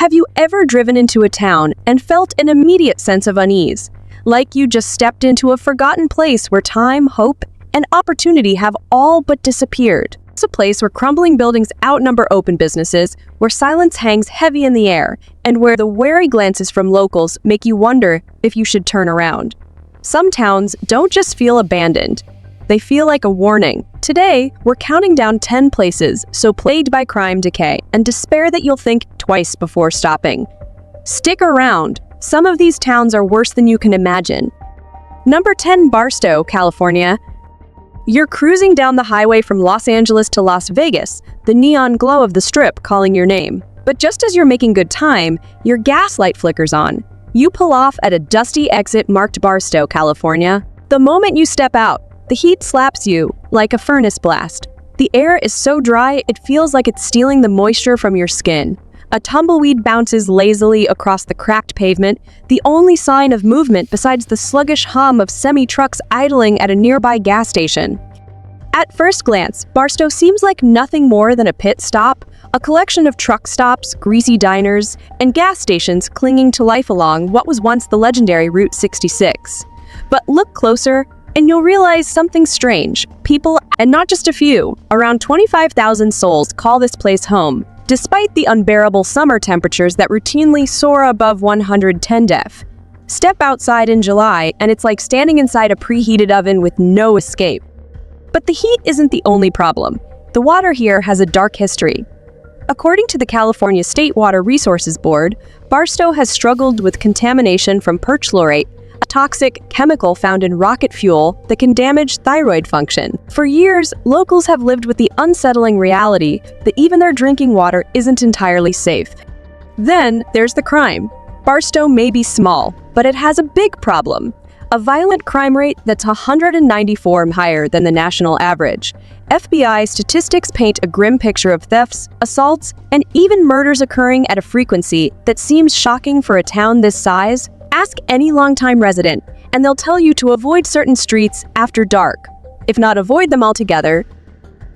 Have you ever driven into a town and felt an immediate sense of unease? Like you just stepped into a forgotten place where time, hope, and opportunity have all but disappeared. It's a place where crumbling buildings outnumber open businesses, where silence hangs heavy in the air, and where the wary glances from locals make you wonder if you should turn around. Some towns don't just feel abandoned. They feel like a warning. Today, we're counting down 10 places so plagued by crime, decay, and despair that you'll think twice before stopping. Stick around. Some of these towns are worse than you can imagine. Number 10, Barstow, California. You're cruising down the highway from Los Angeles to Las Vegas, the neon glow of the Strip calling your name. But just as you're making good time, your gas light flickers on. You pull off at a dusty exit marked Barstow, California. The moment you step out, the heat slaps you like a furnace blast. The air is so dry, it feels like it's stealing the moisture from your skin. A tumbleweed bounces lazily across the cracked pavement, the only sign of movement besides the sluggish hum of semi-trucks idling at a nearby gas station. At first glance, Barstow seems like nothing more than a pit stop, a collection of truck stops, greasy diners, and gas stations clinging to life along what was once the legendary Route 66. But look closer, and you'll realize something strange. People, and not just a few, around 25,000 souls call this place home, despite the unbearable summer temperatures that routinely soar above 110 degrees. Step outside in July, and it's like standing inside a preheated oven with no escape. But the heat isn't the only problem. The water here has a dark history. According to the California State Water Resources Board, Barstow has struggled with contamination from perchlorate, a toxic chemical found in rocket fuel that can damage thyroid function. For years, locals have lived with the unsettling reality that even their drinking water isn't entirely safe. Then there's the crime. Barstow may be small, but it has a big problem. A violent crime rate that's 194 higher than the national average. FBI statistics paint a grim picture of thefts, assaults, and even murders occurring at a frequency that seems shocking for a town this size. Ask any longtime resident, and they'll tell you to avoid certain streets after dark, if not avoid them altogether.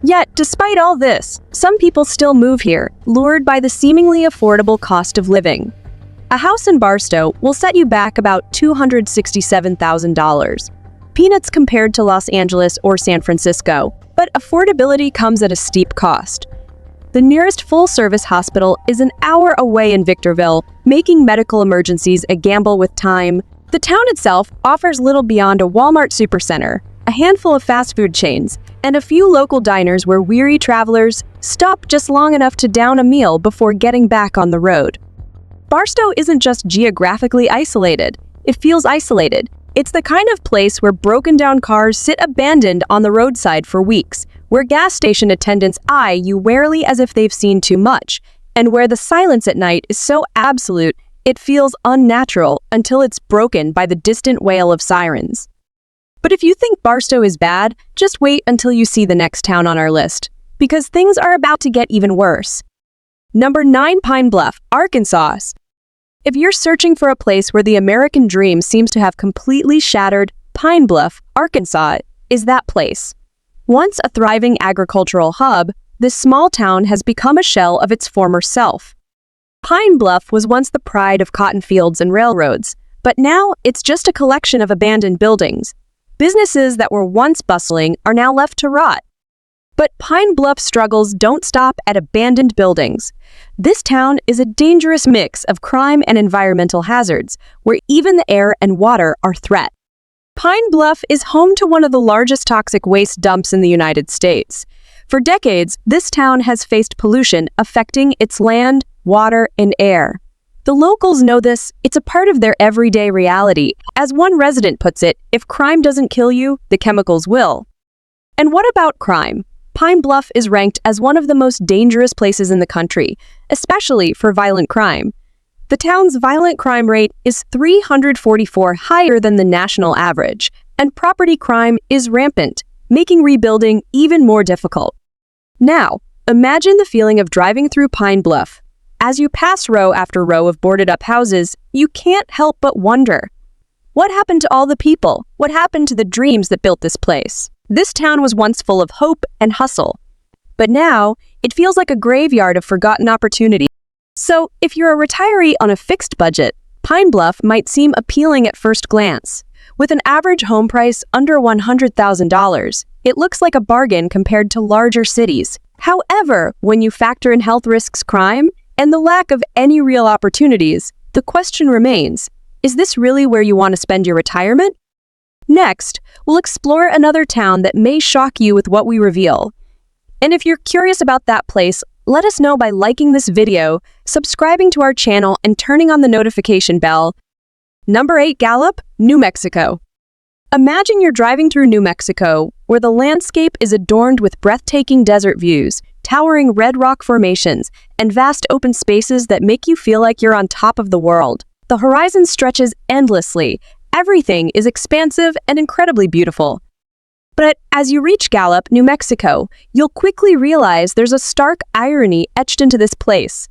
Yet, despite all this, some people still move here, lured by the seemingly affordable cost of living. A house in Barstow will set you back about $267,000. Peanuts compared to Los Angeles or San Francisco, but affordability comes at a steep cost. The nearest full-service hospital is an hour away in Victorville, making medical emergencies a gamble with time. The town itself offers little beyond a Walmart supercenter, a handful of fast food chains, and a few local diners where weary travelers stop just long enough to down a meal before getting back on the road. Barstow isn't just geographically isolated, it feels isolated. It's the kind of place where broken-down cars sit abandoned on the roadside for weeks, where gas station attendants eye you warily as if they've seen too much, and where the silence at night is so absolute it feels unnatural until it's broken by the distant wail of sirens. But if you think Barstow is bad, just wait until you see the next town on our list, because things are about to get even worse. Number 9, Pine Bluff, Arkansas. If you're searching for a place where the American dream seems to have completely shattered, Pine Bluff, Arkansas is that place. Once a thriving agricultural hub, this small town has become a shell of its former self. Pine Bluff was once the pride of cotton fields and railroads, but now it's just a collection of abandoned buildings. Businesses that were once bustling are now left to rot. But Pine Bluff struggles don't stop at abandoned buildings. This town is a dangerous mix of crime and environmental hazards, where even the air and water are threat. Pine Bluff is home to one of the largest toxic waste dumps in the United States. For decades, this town has faced pollution affecting its land, water, and air. The locals know this. It's a part of their everyday reality. As one resident puts it, if crime doesn't kill you, the chemicals will. And what about crime? Pine Bluff is ranked as one of the most dangerous places in the country, especially for violent crime. The town's violent crime rate is 344 higher than the national average, and property crime is rampant, making rebuilding even more difficult. Now, imagine the feeling of driving through Pine Bluff. As you pass row after row of boarded-up houses, you can't help but wonder, what happened to all the people? What happened to the dreams that built this place? This town was once full of hope and hustle, but now it feels like a graveyard of forgotten opportunities. So, if you're a retiree on a fixed budget, Pine Bluff might seem appealing at first glance. With an average home price under $100,000, it looks like a bargain compared to larger cities. However, when you factor in health risks, crime, and the lack of any real opportunities, the question remains, is this really where you want to spend your retirement? Next, we'll explore another town that may shock you with what we reveal. And if you're curious about that place, let us know by liking this video, subscribing to our channel, and turning on the notification bell. Number 8, Gallup, New Mexico. Imagine you're driving through New Mexico, where the landscape is adorned with breathtaking desert views, towering red rock formations, and vast open spaces that make you feel like you're on top of the world. The horizon stretches endlessly. Everything is expansive and incredibly beautiful. But as you reach Gallup, New Mexico, you'll quickly realize there's a stark irony etched into this place.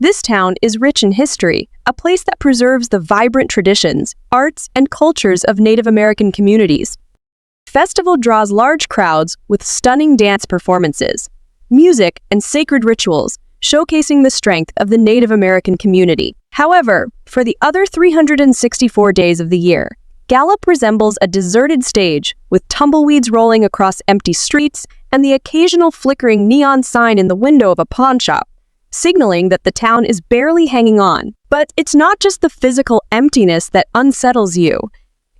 This town is rich in history, a place that preserves the vibrant traditions, arts, and cultures of Native American communities. Festival draws large crowds with stunning dance performances, music, and sacred rituals, showcasing the strength of the Native American community. However, for the other 364 days of the year, Gallup resembles a deserted stage, with tumbleweeds rolling across empty streets and the occasional flickering neon sign in the window of a pawn shop, signaling that the town is barely hanging on. But it's not just the physical emptiness that unsettles you.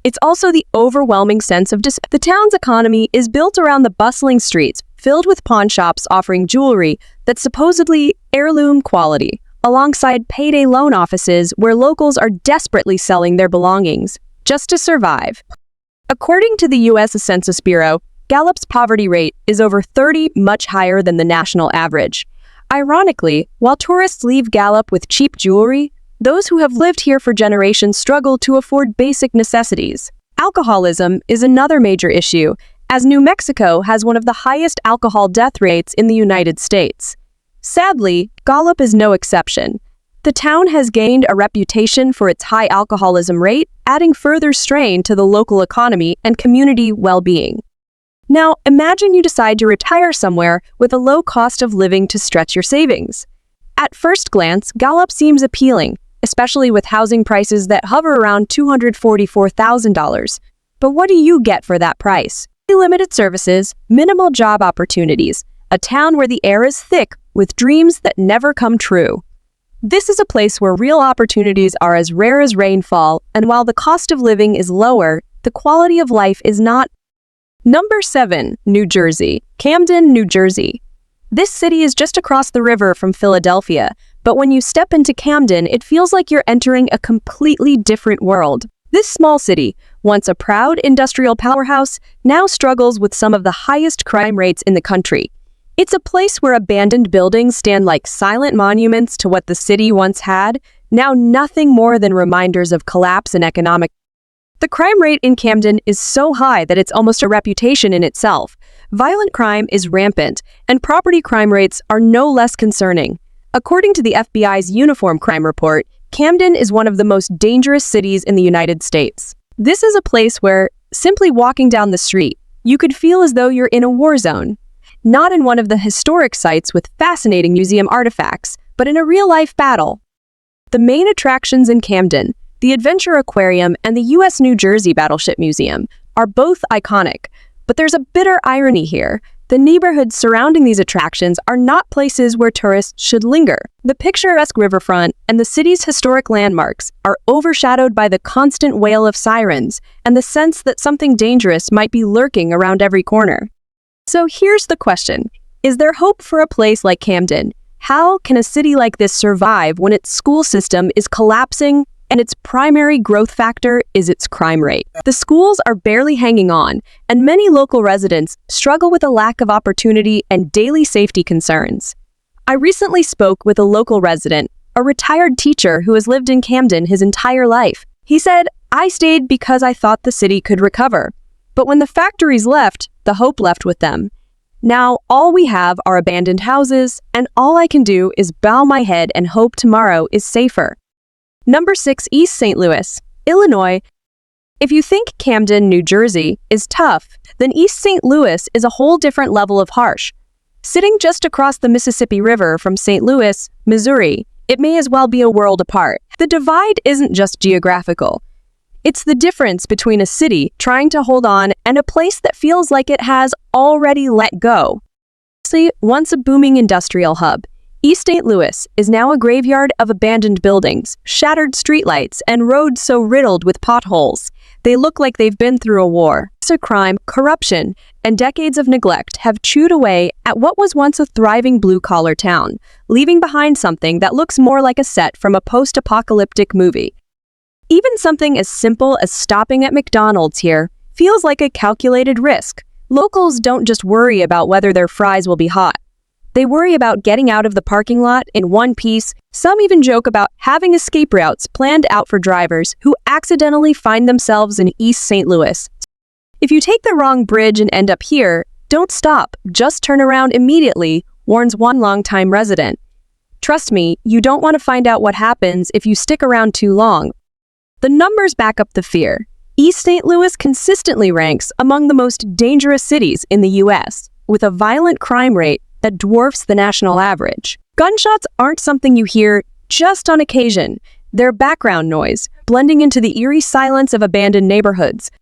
It's also the overwhelming sense of despair. The town's economy is built around the bustling streets, filled with pawn shops offering jewelry that's supposedly heirloom quality, alongside payday loan offices where locals are desperately selling their belongings just to survive. According to the U.S. Census Bureau, Gallup's poverty rate is over 30, much higher than the national average. Ironically, while tourists leave Gallup with cheap jewelry, those who have lived here for generations struggle to afford basic necessities. Alcoholism is another major issue, as New Mexico has one of the highest alcohol death rates in the United States. Sadly, Gallup is no exception. The town has gained a reputation for its high alcoholism rate, adding further strain to the local economy and community well-being. Now, imagine you decide to retire somewhere with a low cost of living to stretch your savings. At first glance, Gallup seems appealing, especially with housing prices that hover around $244,000. But what do you get for that price? Limited services, minimal job opportunities, a town where the air is thick with dreams that never come true. This is a place where real opportunities are as rare as rainfall, and while the cost of living is lower, the quality of life is not. Number 7, New Jersey, Camden, New Jersey. This city is just across the river from Philadelphia, but when you step into Camden, it feels like you're entering a completely different world. This small city, once a proud industrial powerhouse, now struggles with some of the highest crime rates in the country. It's a place where abandoned buildings stand like silent monuments to what the city once had, now nothing more than reminders of collapse and economic. The crime rate in Camden is so high that it's almost a reputation in itself. Violent crime is rampant, and property crime rates are no less concerning. According to the FBI's Uniform Crime Report, Camden is one of the most dangerous cities in the United States. This is a place where, simply walking down the street, you could feel as though you're in a war zone. Not in one of the historic sites with fascinating museum artifacts, but in a real-life battle. The main attractions in Camden, the Adventure Aquarium and the U.S. New Jersey Battleship Museum, are both iconic, but there's a bitter irony here. The neighborhoods surrounding these attractions are not places where tourists should linger. The picturesque riverfront and the city's historic landmarks are overshadowed by the constant wail of sirens and the sense that something dangerous might be lurking around every corner. So here's the question. Is there hope for a place like Camden? How can a city like this survive when its school system is collapsing and its primary growth factor is its crime rate? The schools are barely hanging on, and many local residents struggle with a lack of opportunity and daily safety concerns. I recently spoke with a local resident, a retired teacher who has lived in Camden his entire life. He said, "I stayed because I thought the city could recover. But when the factories left, the hope left with them. Now, all we have are abandoned houses, and all I can do is bow my head and hope tomorrow is safer." Number 6, East St. Louis, Illinois. If you think Camden, New Jersey, is tough, then East St. Louis is a whole different level of harsh. Sitting just across the Mississippi River from St. Louis, Missouri, it may as well be a world apart. The divide isn't just geographical. It's the difference between a city trying to hold on and a place that feels like it has already let go. See, once a booming industrial hub, East St. Louis is now a graveyard of abandoned buildings, shattered streetlights, and roads so riddled with potholes. They look like they've been through a war. So crime, corruption, and decades of neglect have chewed away at what was once a thriving blue-collar town, leaving behind something that looks more like a set from a post-apocalyptic movie. Even something as simple as stopping at McDonald's here feels like a calculated risk. Locals don't just worry about whether their fries will be hot. They worry about getting out of the parking lot in one piece. Some even joke about having escape routes planned out for drivers who accidentally find themselves in East St. Louis. If you take the wrong bridge and end up here, don't stop, just turn around immediately, warns one longtime resident. Trust me, you don't want to find out what happens if you stick around too long. The numbers back up the fear. East St. Louis consistently ranks among the most dangerous cities in the U.S., with a violent crime rate that dwarfs the national average. Gunshots aren't something you hear just on occasion. They're background noise, blending into the eerie silence of abandoned neighborhoods.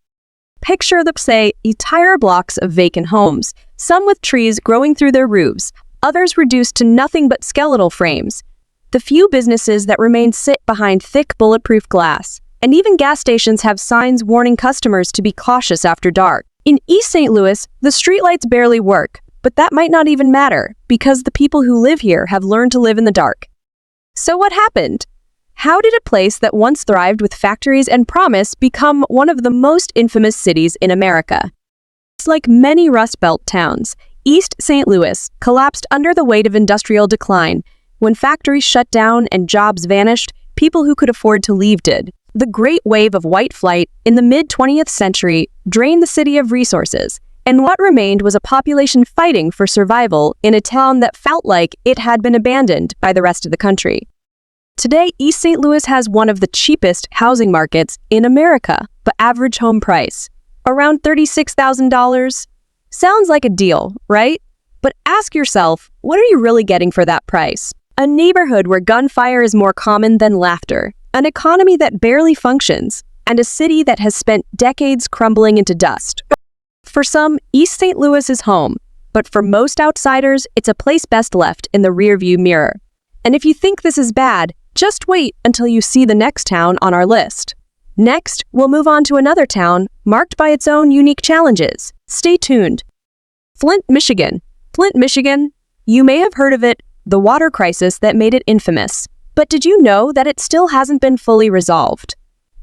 Picture the, say, entire blocks of vacant homes, some with trees growing through their roofs, others reduced to nothing but skeletal frames. The few businesses that remain sit behind thick bulletproof glass, and even gas stations have signs warning customers to be cautious after dark. In East St. Louis, the streetlights barely work, but that might not even matter, because the people who live here have learned to live in the dark. So what happened? How did a place that once thrived with factories and promise become one of the most infamous cities in America? It's like many Rust Belt towns, East St. Louis collapsed under the weight of industrial decline. When factories shut down and jobs vanished, people who could afford to leave did. The Great Wave of white flight in the mid-20th century drained the city of resources, and what remained was a population fighting for survival in a town that felt like it had been abandoned by the rest of the country. Today, East St. Louis has one of the cheapest housing markets in America, but average home price, around $36,000. Sounds like a deal, right? But ask yourself, what are you really getting for that price? A neighborhood where gunfire is more common than laughter, an economy that barely functions, and a city that has spent decades crumbling into dust. For some, East St. Louis is home, but for most outsiders, it's a place best left in the rearview mirror. And if you think this is bad, just wait until you see the next town on our list. Next, we'll move on to another town marked by its own unique challenges. Stay tuned. Flint, Michigan. Flint, Michigan. You may have heard of it, the water crisis that made it infamous. But did you know that it still hasn't been fully resolved?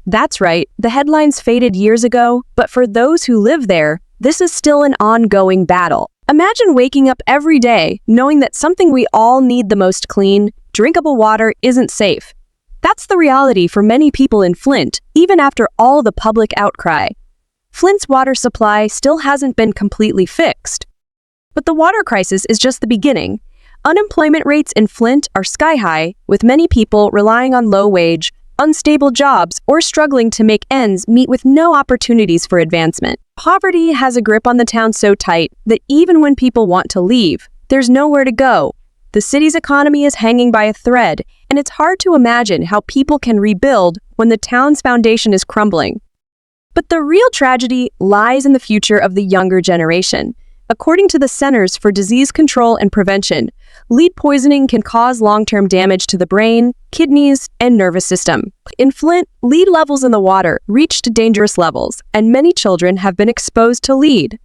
That's right, the headlines faded years ago, but for those who live there, this is still an ongoing battle. Imagine waking up every day knowing that something we all need the most, clean, drinkable water, isn't safe. That's the reality for many people in Flint, even after all the public outcry. Flint's water supply still hasn't been completely fixed. But the water crisis is just the beginning. Unemployment rates in Flint are sky-high, with many people relying on low-wage, unstable jobs, or struggling to make ends meet with no opportunities for advancement. Poverty has a grip on the town so tight that even when people want to leave, there's nowhere to go. The city's economy is hanging by a thread, and it's hard to imagine how people can rebuild when the town's foundation is crumbling. But the real tragedy lies in the future of the younger generation. According to the Centers for Disease Control and Prevention, lead poisoning can cause long-term damage to the brain, kidneys, and nervous system. In Flint, lead levels in the water reached dangerous levels, and many children have been exposed to lead.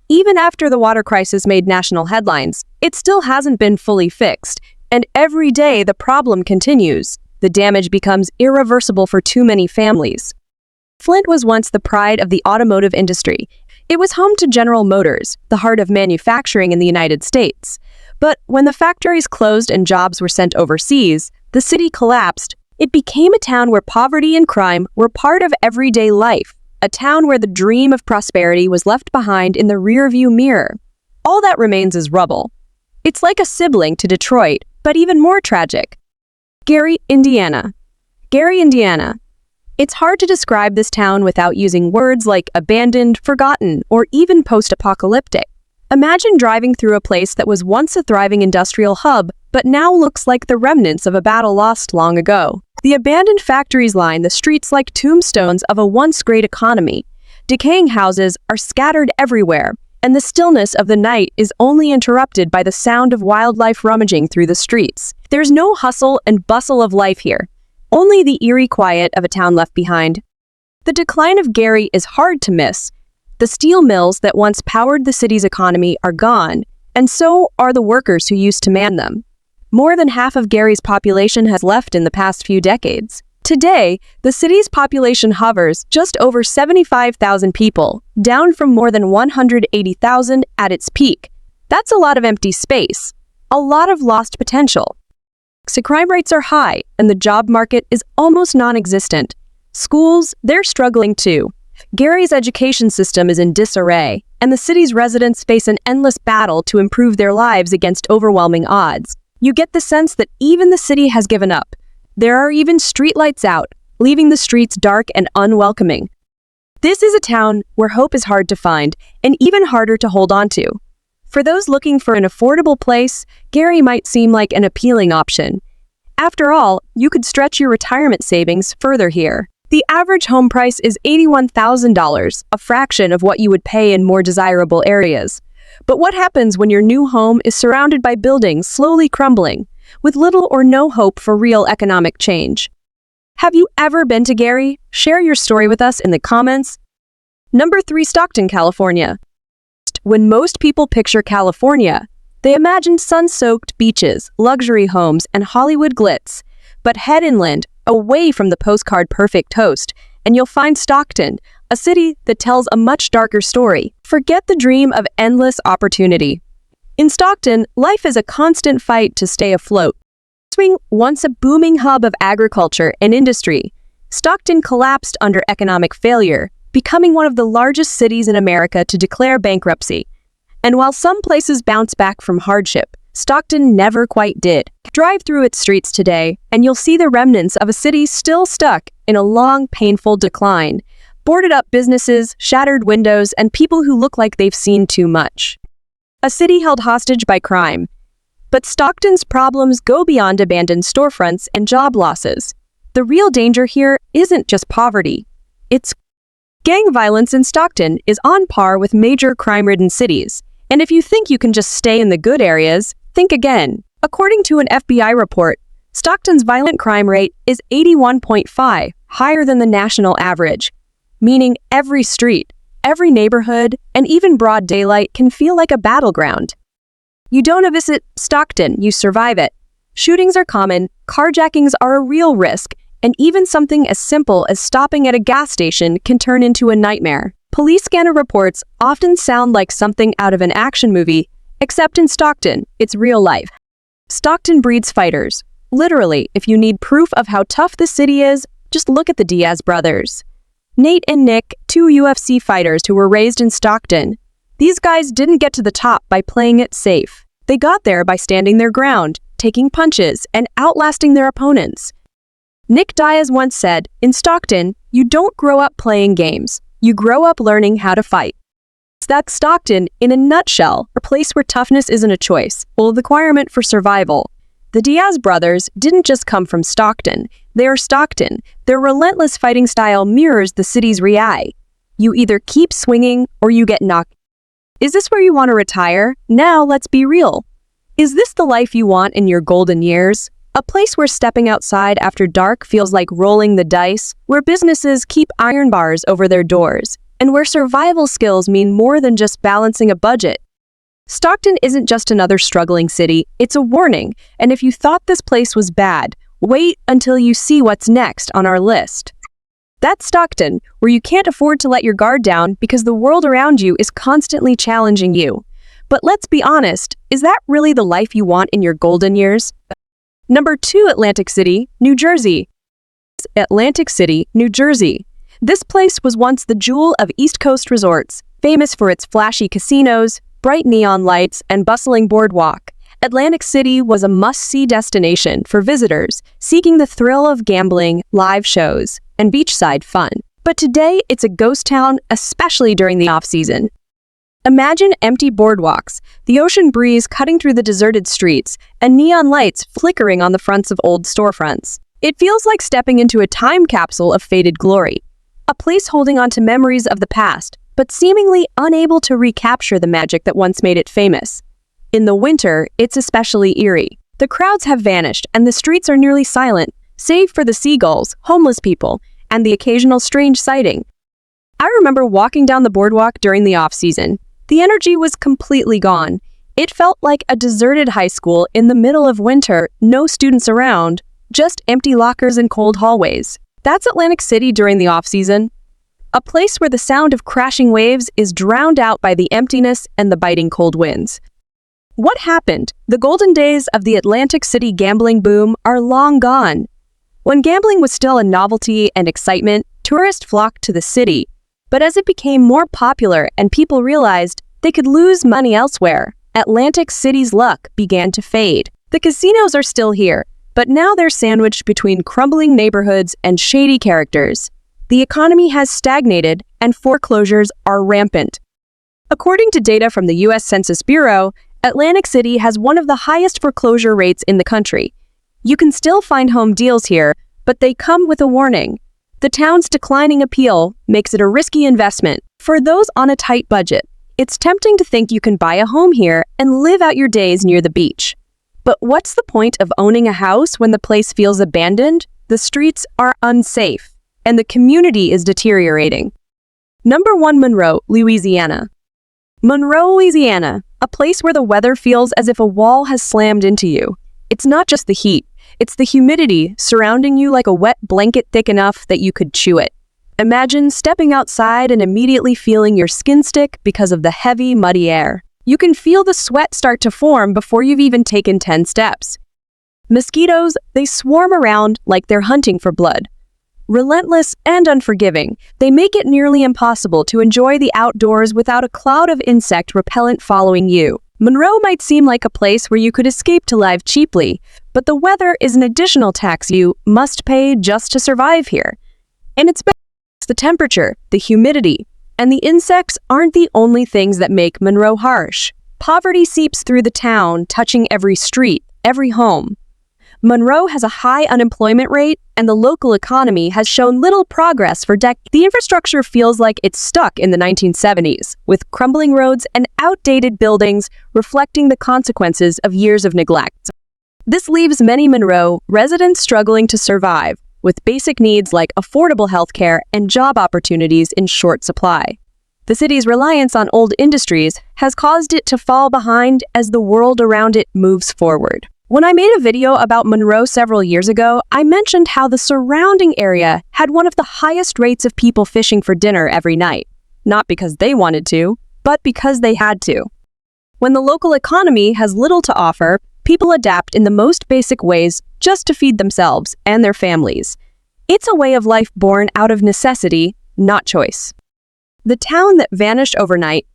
Even after the water crisis made national headlines, it still hasn't been fully fixed, and every day the problem continues. The damage becomes irreversible for too many families. Flint was once the pride of the automotive industry. It was home to General Motors, the heart of manufacturing in the United States. But when the factories closed and jobs were sent overseas, the city collapsed. It became a town where poverty and crime were part of everyday life, a town where the dream of prosperity was left behind in the rearview mirror. All that remains is rubble. It's like a sibling to Detroit, but even more tragic. Gary, Indiana. Gary, Indiana. It's hard to describe this town without using words like abandoned, forgotten, or even post-apocalyptic. Imagine driving through a place that was once a thriving industrial hub, but now looks like the remnants of a battle lost long ago. The abandoned factories line the streets like tombstones of a once great economy. Decaying houses are scattered everywhere, and the stillness of the night is only interrupted by the sound of wildlife rummaging through the streets. There's no hustle and bustle of life here, only the eerie quiet of a town left behind. The decline of Gary is hard to miss. The steel mills that once powered the city's economy are gone, and so are the workers who used to man them. More than half of Gary's population has left in the past few decades. Today, the city's population hovers just over 75,000 people, down from more than 180,000 at its peak. That's a lot of empty space, a lot of lost potential. So crime rates are high, and the job market is almost non-existent. Schools, they're struggling too. Gary's education system is in disarray, and the city's residents face an endless battle to improve their lives against overwhelming odds. You get the sense that even the city has given up. There are even streetlights out, leaving the streets dark and unwelcoming. This is a town where hope is hard to find, and even harder to hold on to. For those looking for an affordable place, Gary might seem like an appealing option. After all, you could stretch your retirement savings further here. The average home price is $81,000, a fraction of what you would pay in more desirable areas. But what happens when your new home is surrounded by buildings slowly crumbling, with little or no hope for real economic change? Have you ever been to Gary? Share your story with us in the comments. Number 3, Stockton, California. When most people picture California, they imagine sun-soaked beaches, luxury homes, and Hollywood glitz. But head inland, away from the postcard-perfect toast, and you'll find Stockton, a city that tells a much darker story. Forget the dream of endless opportunity. In Stockton, life is a constant fight to stay afloat. Once a booming hub of agriculture and industry, Stockton collapsed under economic failure, becoming one of the largest cities in America to declare bankruptcy. And while some places bounce back from hardship, Stockton never quite did. Drive through its streets today, and you'll see the remnants of a city still stuck in a long, painful decline. Boarded up businesses, shattered windows, and people who look like they've seen too much. A city held hostage by crime. But Stockton's problems go beyond abandoned storefronts and job losses. The real danger here isn't just poverty. It's gang violence in Stockton is on par with major crime-ridden cities. And if you think you can just stay in the good areas, think again. According to an FBI report, Stockton's violent crime rate is 81.5, higher than the national average, meaning every street, every neighborhood, and even broad daylight can feel like a battleground. You don't visit Stockton, you survive it. Shootings are common, carjackings are a real risk, and even something as simple as stopping at a gas station can turn into a nightmare. Police scanner reports often sound like something out of an action movie, except in Stockton, it's real life. Stockton breeds fighters. Literally, if you need proof of how tough the city is, just look at the Diaz brothers. Nate and Nick, 2 UFC fighters who were raised in Stockton. These guys didn't get to the top by playing it safe. They got there by standing their ground, taking punches, and outlasting their opponents. Nick Diaz once said, "In Stockton, you don't grow up playing games. You grow up learning how to fight." That's Stockton, in a nutshell, a place where toughness isn't a choice, a requirement for survival. The Diaz brothers didn't just come from Stockton. They are Stockton. Their relentless fighting style mirrors the city's reality. You either keep swinging or you get knocked. Is this where you want to retire? Now let's be real. Is this the life you want in your golden years? A place where stepping outside after dark feels like rolling the dice, where businesses keep iron bars over their doors, and where survival skills mean more than just balancing a budget. Stockton isn't just another struggling city, it's a warning, and if you thought this place was bad, wait until you see what's next on our list. That's Stockton, where you can't afford to let your guard down because the world around you is constantly challenging you. But let's be honest, is that really the life you want in your golden years? Number 2, Atlantic City, New Jersey. Atlantic City, New Jersey. This place was once the jewel of East Coast resorts, famous for its flashy casinos, bright neon lights, and bustling boardwalk. Atlantic City was a must-see destination for visitors seeking the thrill of gambling, live shows, and beachside fun. But today, it's a ghost town, especially during the off-season. Imagine empty boardwalks, the ocean breeze cutting through the deserted streets, and neon lights flickering on the fronts of old storefronts. It feels like stepping into a time capsule of faded glory, a place holding on to memories of the past, but seemingly unable to recapture the magic that once made it famous. In the winter, it's especially eerie. The crowds have vanished, and the streets are nearly silent, save for the seagulls, homeless people, and the occasional strange sighting. I remember walking down the boardwalk during the off-season. The energy was completely gone. It felt like a deserted high school in the middle of winter, no students around, just empty lockers and cold hallways. That's Atlantic City during the off-season. A place where the sound of crashing waves is drowned out by the emptiness and the biting cold winds. What happened? The golden days of the Atlantic City gambling boom are long gone. When gambling was still a novelty and excitement, tourists flocked to the city. But as it became more popular and people realized they could lose money elsewhere, Atlantic City's luck began to fade. The casinos are still here, but now they're sandwiched between crumbling neighborhoods and shady characters. The economy has stagnated and foreclosures are rampant. According to data from the U.S. Census Bureau, Atlantic City has one of the highest foreclosure rates in the country. You can still find home deals here, but they come with a warning. The town's declining appeal makes it a risky investment. For those on a tight budget, it's tempting to think you can buy a home here and live out your days near the beach. But what's the point of owning a house when the place feels abandoned, the streets are unsafe, and the community is deteriorating? Number 1, Monroe, Louisiana. Monroe, Louisiana, a place where the weather feels as if a wall has slammed into you. It's not just the heat. It's the humidity surrounding you like a wet blanket thick enough that you could chew it. Imagine stepping outside and immediately feeling your skin stick because of the heavy, muddy air. You can feel the sweat start to form before you've even taken 10 steps. Mosquitoes, they swarm around like they're hunting for blood. Relentless and unforgiving, they make it nearly impossible to enjoy the outdoors without a cloud of insect repellent following you. Monroe might seem like a place where you could escape to live cheaply, but the weather is an additional tax you must pay just to survive here. And it's the temperature, the humidity, and the insects aren't the only things that make Monroe harsh. Poverty seeps through the town, touching every street, every home. Monroe has a high unemployment rate, and the local economy has shown little progress for decades. The infrastructure feels like it's stuck in the 1970s, with crumbling roads and outdated buildings reflecting the consequences of years of neglect. This leaves many Monroe residents struggling to survive, with basic needs like affordable healthcare and job opportunities in short supply. The city's reliance on old industries has caused it to fall behind as the world around it moves forward. When I made a video about Monroe several years ago, I mentioned how the surrounding area had one of the highest rates of people fishing for dinner every night. Not because they wanted to, but because they had to. When the local economy has little to offer, people adapt in the most basic ways just to feed themselves and their families. It's a way of life born out of necessity, not choice. The town that vanished overnight.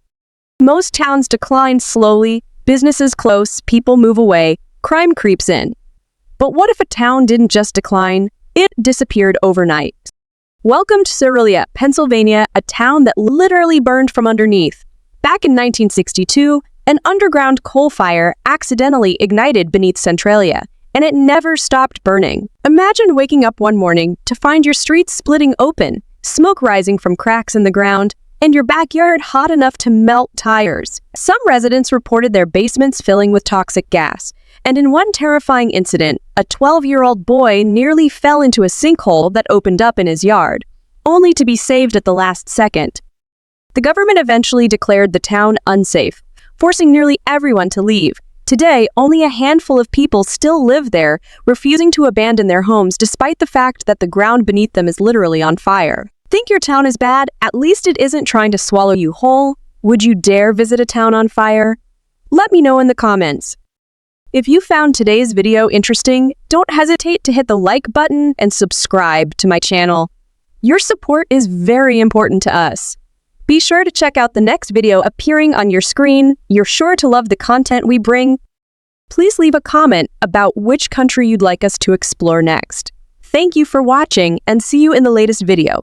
Most towns decline slowly, businesses close, people move away, crime creeps in. But what if a town didn't just decline? It disappeared overnight. Welcome to Centralia, Pennsylvania, a town that literally burned from underneath. Back in 1962, an underground coal fire accidentally ignited beneath Centralia, and it never stopped burning. Imagine waking up one morning to find your streets splitting open, smoke rising from cracks in the ground, and your backyard hot enough to melt tires. Some residents reported their basements filling with toxic gas, and in one terrifying incident, a 12-year-old boy nearly fell into a sinkhole that opened up in his yard, only to be saved at the last second. The government eventually declared the town unsafe, forcing nearly everyone to leave. Today, only a handful of people still live there, refusing to abandon their homes despite the fact that the ground beneath them is literally on fire. Think your town is bad? At least it isn't trying to swallow you whole. Would you dare visit a town on fire? Let me know in the comments. If you found today's video interesting, don't hesitate to hit the like button and subscribe to my channel. Your support is very important to us. Be sure to check out the next video appearing on your screen. You're sure to love the content we bring. Please leave a comment about which country you'd like us to explore next. Thank you for watching and see you in the latest video.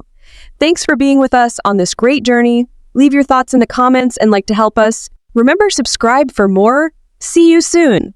Thanks for being with us on this great journey. Leave your thoughts in the comments and like to help us. Remember, subscribe for more. See you soon.